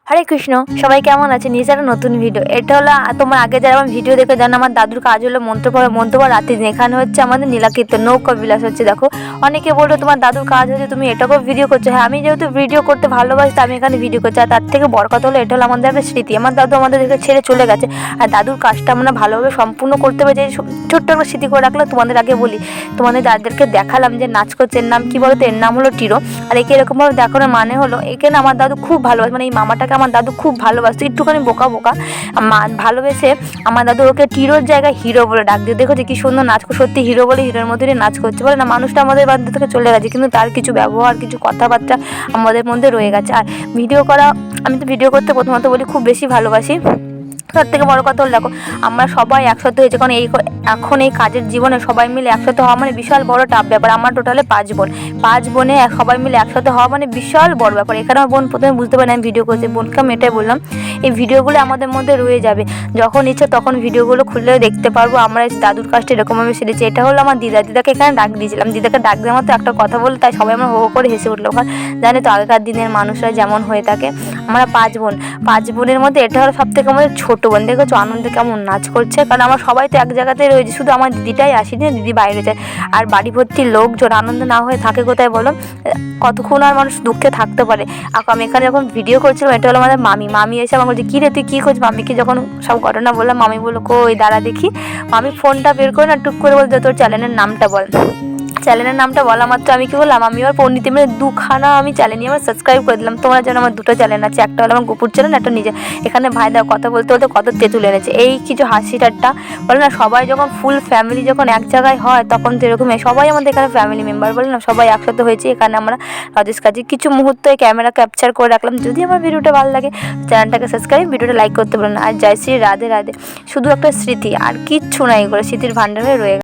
হরে কৃষ্ণ, সবাই কেমন আছে? নিজের নতুন ভিডিও এটা হলো। তোমার আগে যারা আমার ভিডিও দেখে জানো আমার দাদুর কাজ হলো মন্ত্রপড়া রাতে দিন। এখানে হচ্ছে আমাদের নীলাকীর্তন নৌকা বিলাস হচ্ছে। দেখো, অনেকে বললো তোমার দাদুর কাজ হচ্ছে তুমি এটাকেও ভিডিও করছো। হ্যাঁ, আমি যেহেতু ভিডিও করতে ভালোবাসি আমি এখানে ভিডিও করছি। আর তার থেকে বড় কথা হলো এটা হলো আমাদের একটা স্মৃতি। আমার দাদু আমাদেরকে ছেড়ে চলে গেছে, আর দাদুর কাজটা আমরা ভালোভাবে সম্পূর্ণ করতে পারি। যে ছোট্ট একটা স্মৃতি করে রাখলাম। তোমাদের আগে বলি, তোমাদের দাদাদেরকে দেখালাম যে নাচ করছে। এর নাম কি বলতো? এর নাম হলো টিরো। আর একে এরকমভাবে দেখানোর মানে হলো একে না আমার দাদু খুব ভালোবাসে, মানে এই মামাটাকে আমার দাদু খুব ভালোবাসতো। একটুখানি বোকা বোকা ভালোবেসে আমার দাদু ওকে টিরোর জায়গায় হিরো বলে ডাক দিয়ে। দেখো যে কি সুন্দর নাচ, সত্যি হিরো বলে হিরোর মধ্যে নাচ করছে। বলে না, মানুষটা আমাদের বাড়ি থেকে চলে গেছে কিন্তু তার কিছু ব্যবহার কিছু কথাবার্তা আমাদের মধ্যে রয়ে গেছে। আর ভিডিও করা, আমি তো ভিডিও করতে প্রথমত বলি খুব বেশি ভালোবাসি। তার থেকে বড় কথা হলো দেখো, আমরা সবাই একসাথে হয়েছে। কারণ এখন এই কাজের জীবনে সবাই মিলে একসাথে হওয়া মানে বিশাল বড় টাফ ব্যাপার। আমার টোটালে 5 বোন, 5 বোনে সবাই মিলে একসাথে হওয়া মানে বিশাল বড় ব্যাপার। এখানে আমার বোন প্রথমে বুঝতে পারি আমি ভিডিও করছি, বোনকে আমি এটাই বললাম এই ভিডিওগুলো আমাদের মধ্যে রয়ে যাবে। যখন ইচ্ছে তখন ভিডিওগুলো খুলে দেখতে পারবো আমরা দাদুর কাজটা এরকমভাবে সেরেছি। এটা হলো আমার দিদাকে এখানে ডাক দিয়েছিলাম। দিদাকে ডাক দেওয়ার মতো একটা কথা বলে তাই সবাই আমরা হো করে হেসে উঠলো। কারণ জানি তো আগেকার দিনের মানুষরা যেমন হয়ে থাকে। আমরা 5 বোন, 5 বোনের মধ্যে এটা হলো সব থেকে আমাদের ছোটো বোন। দেখেছো আনন্দে কেমন নাচ করছে। কারণ আমার সবাই তো এক জায়গাতেই রয়েছে, শুধু আমার দিদিটাই আসেনি, দিদি বাইরে যায়। আর বাড়ি ভর্তি লোকজন আনন্দ না হয়ে থাকে কোথায় বলো? কতক্ষণ আর মানুষ দুঃখে থাকতে পারে। আমি এখানে যখন ভিডিও করছিলাম এটা হলো আমাদের মামি এসে আমার বলছে কী রে তুই কী করছিস? মামিকে যখন সব ঘটনা বললাম মামি বললো কই দাঁড়া দেখি। মামি ফোনটা বের করে না টুক করে বলতে তোর চ্যানেলের নামটা বল। চ্যানেলের নামটা বলা মাত্র আমি কি বললাম, আমি আর পণ্ডিতে মানে 2খানা আমি চ্যানেলই আমার সাবস্ক্রাইব করে দিলাম। তোমরা যেন আমার 2টো চ্যানেল আছে, একটা হলো আমার গুপুর চ্যানেল, একটা নিজে। এখানে ভাই দাও কথা বলতে বলতে কত তেঁতুল এনেছে। এই কিছু হাসি ঠাট্টা বলে না, সবাই যখন ফুল ফ্যামিলি যখন এক জায়গায় হয় তখন তো এরকমই। সবাই আমাদের এখানে ফ্যামিলি মেম্বার বলে না, সবাই একসাথে হয়েছে। এখানে আমরা রাজেশ কাজে কিছু মুহূর্ত ক্যামেরা ক্যাপচার করে রাখলাম। যদি আমার ভিডিওটা ভালো লাগে চ্যানেলটাকে সাবস্ক্রাইব, ভিডিওটা লাইক করতে পারেন। আর জয় শ্রী রাধে রাধে। শুধু একটা স্মৃতি আর কিচ্ছু নাই, করে স্মৃতির ভাণ্ডারে রয়ে গেছে।